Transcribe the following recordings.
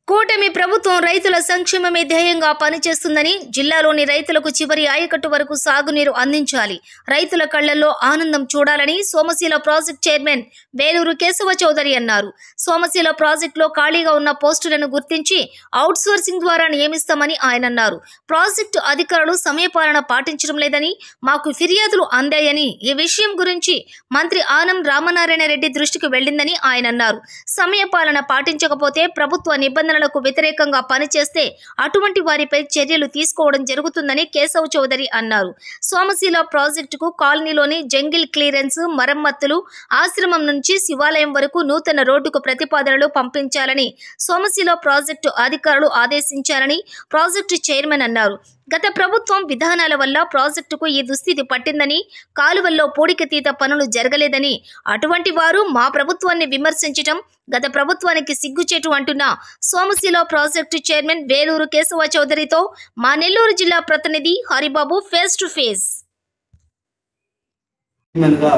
కూటమి ప్రభుత్వం రైతుల సంక్షేమమే ధ్యేయంగా పనిచేస్తుందని, జిల్లాలోని రైతులకు చివరి ఆయకట్టు వరకు సాగునీరు అందించాలి, రైతుల కళ్లల్లో ఆనందం చూడాలని సోమశీల ప్రాజెక్ట్ చైర్మన్ వేలూరు కేశవ చౌదరి అన్నారు. సోమశీల ప్రాజెక్టులో ఖాళీగా ఉన్న పోస్టులను గుర్తించి అవుట్ సోర్సింగ్ ద్వారా నియమిస్తామని ఆయన అన్నారు. ప్రాజెక్టు అధికారులు సమయపాలన పాటించడం లేదని మాకు ఫిర్యాదులు అందాయని, ఈ విషయం గురించి మంత్రి ఆనం రామనారాయణ రెడ్డి దృష్టికి వెళ్లిందని ఆయన అన్నారు. సమయపాలన పాటించకపోతే ప్రభుత్వ నిబంధనలకు వ్యతిరేకంగా పనిచేస్తే అటువంటి వారిపై చర్యలు తీసుకోవడం జరుగుతుందని కేశవ్ చౌదరి అన్నారు. సోమశీల ప్రాజెక్టుకు కాలనీలోని జంగిల్ క్లియరెన్స్, మరమ్మతులు, ఆశ్రమం నుంచి శివాలయం వరకు నూతన రోడ్డుకు ప్రతిపాదనలు పంపించాలని సోమశీల ప్రాజెక్టు అధికారులు ఆదేశించారని ప్రాజెక్టు చైర్మన్ అన్నారు. గత ప్రభుత్వం విధానాల వల్ల ప్రాజెక్టుకు ఈ దుస్థితి పట్టిందని, కాలువల్లో పూడికతీత పనులు జరగలేదని, అటువంటి వారు మా ప్రభుత్వాన్ని విమర్శించడం గత ప్రభుత్వానికి సిగ్గుచేటు అంటున్న సోమశీల ప్రాజెక్టు చైర్మన్ వేలూరు కేశవ చౌదరితో మా నెల్లూరు జిల్లా ప్రతినిధి హరిబాబు ఫేస్ టు ఫేస్.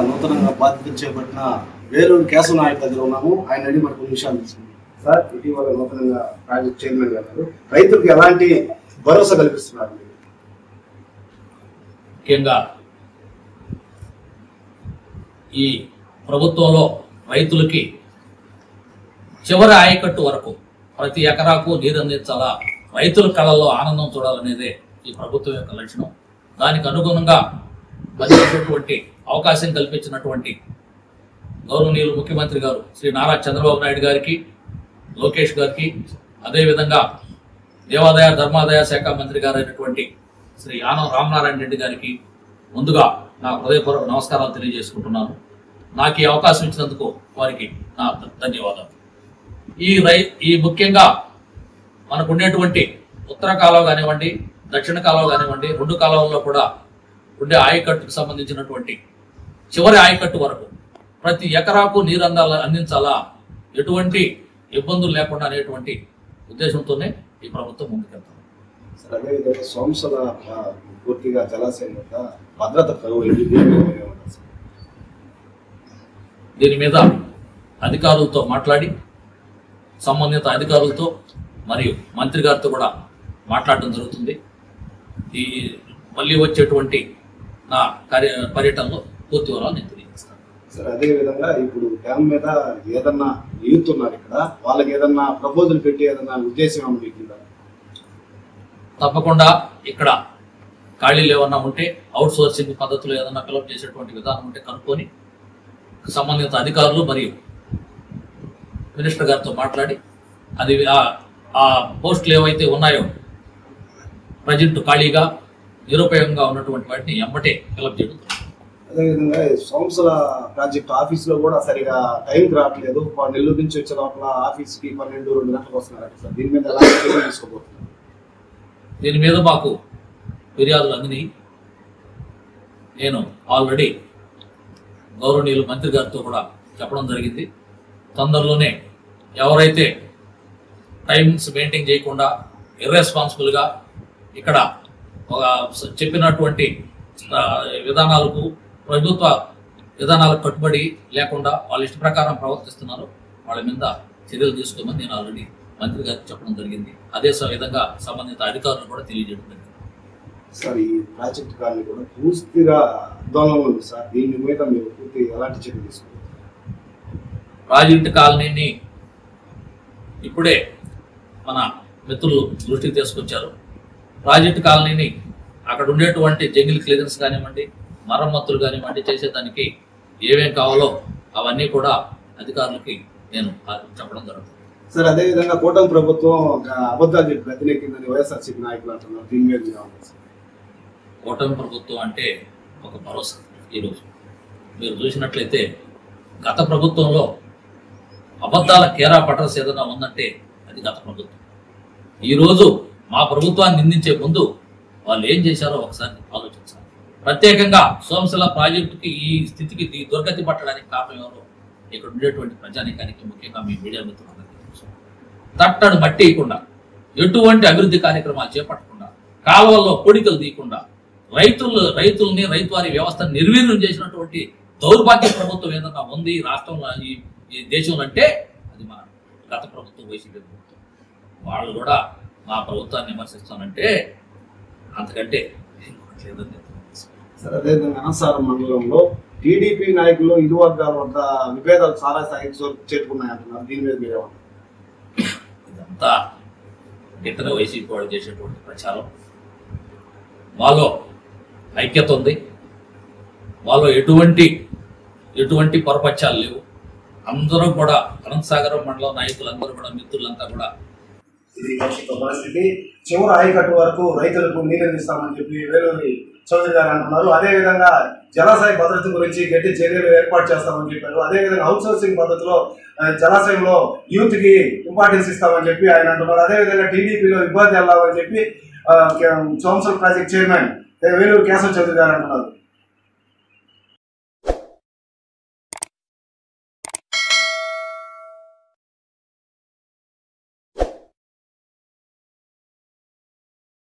నూతనంగా బాధ్యత చేపట్టిన వేలూరు కేశవ నాయక్ దగ్గర ఉన్నాము. ఆయన అడిగి మనకు విషయాలు తీసుకున్నాం. సార్, ఇటీవల నూతనంగా ప్రాజెక్ట్ చైర్మన్ గారు రైతులకు ఎలాంటి భరోసా కల్పిస్తున్నారు? ముఖ్యంగా ఈ ప్రభుత్వంలో రైతులకి చివరి ఆయకట్టు వరకు ప్రతి ఎకరాకు నీరు అందించాలా, రైతుల కళల్లో ఆనందం చూడాలనేదే ఈ ప్రభుత్వం యొక్క లక్ష్యం. దానికి అనుగుణంగా పనిచేసేటువంటి అవకాశం కల్పించినటువంటి గౌరవనీయులు ముఖ్యమంత్రి గారు శ్రీ నారా చంద్రబాబు నాయుడు గారికి, లోకేష్ గారికి, అదేవిధంగా దేవాదాయ ధర్మాదాయ శాఖ మంత్రి గారు అయినటువంటి శ్రీ ఆనం రామనారాయణ రెడ్డి గారికి ముందుగా నా హృదయపూర్వక నమస్కారాలు తెలియజేసుకుంటున్నాను. నాకు ఈ అవకాశం ఇచ్చినందుకు వారికి నా ధన్యవాదాలు. ఈ ముఖ్యంగా మనకు ఉండేటువంటి ఉత్తర కాలువ కానివ్వండి, దక్షిణ కాలువ కానివ్వండి, రెండు కాలువల్లో కూడా ఉండే ఆయకట్టుకు సంబంధించినటువంటి చివరి ఆయకట్టు వరకు ప్రతి ఎకరాకు నీరు అందించాలా, ఎటువంటి ఇబ్బందులు లేకుండా అనేటువంటి ఉద్దేశంతోనే ఈ ప్రభుత్వం ముందుకెళ్తాం. సార్, అదేవిధంగా సోమశీల పూర్తిగా జలాశయం యొక్క భద్రత దీని మీద అధికారులతో మాట్లాడి, సంబంధిత అధికారులతో మరియు మంత్రి గారితో కూడా మాట్లాడడం జరుగుతుంది. ఈ మళ్ళీ వచ్చేటువంటి నా పర్యటనలో పూర్తి వివరాలు నేను తెలియజేస్తాను. సార్, అదేవిధంగా ఇప్పుడు డ్యామ్ మీద ఏదన్నా యూత్ ఉన్నారు, ఇక్కడ వాళ్ళకి ఏదన్నా ప్రపోజల్ పెట్టి ఏదన్నా ఉద్దేశం ఏమన్నా? తప్పకుండా ఇక్కడ ఖాళీలు ఏమన్నా ఉంటే అవుట్ సోర్సింగ్ పద్ధతులు ఏదన్నా ఫిలప్ చేసేటువంటి విధానం ఉంటే కనుక్కొని సంబంధిత అధికారులు మరియు మినిస్టర్ గారితో మాట్లాడి అది ఆ పోస్టులు ఏవైతే ఉన్నాయో ప్రజెంట్ ఖాళీగా నిరుపయోగంగా ఉన్నటువంటి వాటిని ఎంబటే ఫిలప్ చేయడం. అదేవిధంగా సోమశీల ప్రాజెక్ట్ ఆఫీసులో కూడా సరిగా టైంకి రావట్లేదు. నెల్లూరు నుంచి వచ్చే లోపల ఆఫీస్కి 12-2 గంటలకు వస్తున్నారు. సార్, దీని మీద ఎలా తీసుకోబోతున్నారు? దీని మీద మాకు ఫిర్యాదులు అందినాయి. నేను ఆల్రెడీ గౌరవనీయులు మంత్రి గారితో కూడా చెప్పడం జరిగింది. తొందరలోనే ఎవరైతే టైమ్స్ మెయింటైన్ చేయకుండా ఇర్రెస్పాన్సిబుల్గా ఇక్కడ చెప్పినటువంటి విధానాలకు, ప్రభుత్వ విధానాలకు కట్టుబడి లేకుండా వాళ్ళ ఇష్ట ప్రకారం ప్రవర్తిస్తున్నారు, వాళ్ళ మీద చర్యలు తీసుకోమని నేను ఆల్రెడీ మంత్రి గారికి చెప్పడం జరిగింది. అదే విధంగా సంబంధిత అధికారులు కూడా తెలియజేయడం జరిగింది. సార్, ఈ ప్రాజెక్ట్ కాలనీ కూడా పూర్తిగా ఆందోళన ఉంది సార్. దీని మీద మీరు పూర్తి ఎలాంటి చర్యలు తీసుకుంటారు? ప్రాజెక్ట్ కాలనీని ఇప్పుడే మన మిత్రులు దృష్టికి తీసుకొచ్చారు. ప్రాజెక్ట్ కాలనీని అక్కడ ఉండేటువంటి జంగిల్ క్లియరెన్స్ కానివ్వండి, మరమ్మతులు కానివ్వండి, చేసేదానికి ఏమేం కావాలో అవన్నీ కూడా అధికారులకి నేను చెప్పడం జరుగుతుంది. సార్, అదేవిధంగా కూటమి ప్రభుత్వం అబద్ధాలు చెప్పి వ్యతిరేకిందని వైఎస్ఆర్సీపీ నాయకులు అంటున్నారు. దీని మీద కూటమి ప్రభుత్వం అంటే ఒక భరోసా. ఈరోజు మీరు చూసినట్లయితే గత ప్రభుత్వంలో అబద్ధాల కేరా పట్రస్ ఏదైనా ఉందంటే అది గత ప్రభుత్వం. ఈరోజు మా ప్రభుత్వాన్ని నిందించే ముందు వాళ్ళు ఏం చేశారో ఒకసారి ఆలోచించాలి. ప్రత్యేకంగా సోమశీల ప్రాజెక్టుకి ఈ స్థితికి దుర్గతి పట్టడానికి కారణం ఎవరో ఇక్కడ ఉండేటువంటి ప్రజానికానికి, ముఖ్యంగా మీ మీడియా మిత్రులందరికీ తెలుసు. తట్టడు మట్టి ఇవ్వకుండా, ఎటువంటి అభివృద్ధి కార్యక్రమాలు చేపట్టకుండా, కాలువల్లో కోడికలు తీయకుండా, రైతుల్ని రైతువారి వ్యవస్థను నిర్వీర్యం చేసినటువంటి దౌర్భాగ్య ప్రభుత్వం ఏదన్నా ఉంది ఈ రాష్ట్రంలో, ఈ దేశంలో అంటే అది మన గత ప్రభుత్వం, వైసీపీ ప్రభుత్వం. వాళ్ళు కూడా మా ప్రభుత్వాన్ని విమర్శిస్తానంటే అంతకంటే లేదని. సరే, అదేవిధంగా అనంతసాగరం మండలంలో టీడీపీ నాయకులు ఇరు వర్గాల వద్ద విభేదాలు చాలా స్థాయికి చేరుకున్నాయంటున్నారు. దీని మీద మీరేమన్నారు? ఇదంతా ఇతర వైసీపీ వాళ్ళు చేసేటువంటి ప్రచారం. మాలో ఐక్యత ఉంది, మాలో ఎటువంటి పొరపక్షాలు లేవు. అందరూ కూడా అనంతసాగరం మండలం నాయకులందరూ కూడా, మిత్రులంతా కూడా ఇది పరిస్థితి. చివరి ఆయకట్టు వరకు రైతులకు నీరు అందిస్తామని చెప్పి వేలూరి చౌదరి గారు అంటున్నారు. అదేవిధంగా జలాశయ భద్రత గురించి గట్టి చర్యలు ఏర్పాటు చేస్తామని చెప్పారు. అదేవిధంగా అవుట్ సోర్సింగ్ పద్ధతిలో జలాశయంలో యూత్ కి ఇంపార్టెన్స్ ఇస్తామని చెప్పి ఆయన అంటున్నారు. అదేవిధంగా టీడీపీలో ఇబ్బంది వెళ్ళామని చెప్పి సోమసల్ ప్రాజెక్ట్ చైర్మన్ వేలూరు కేశవ చౌదరి గారు అంటున్నారు.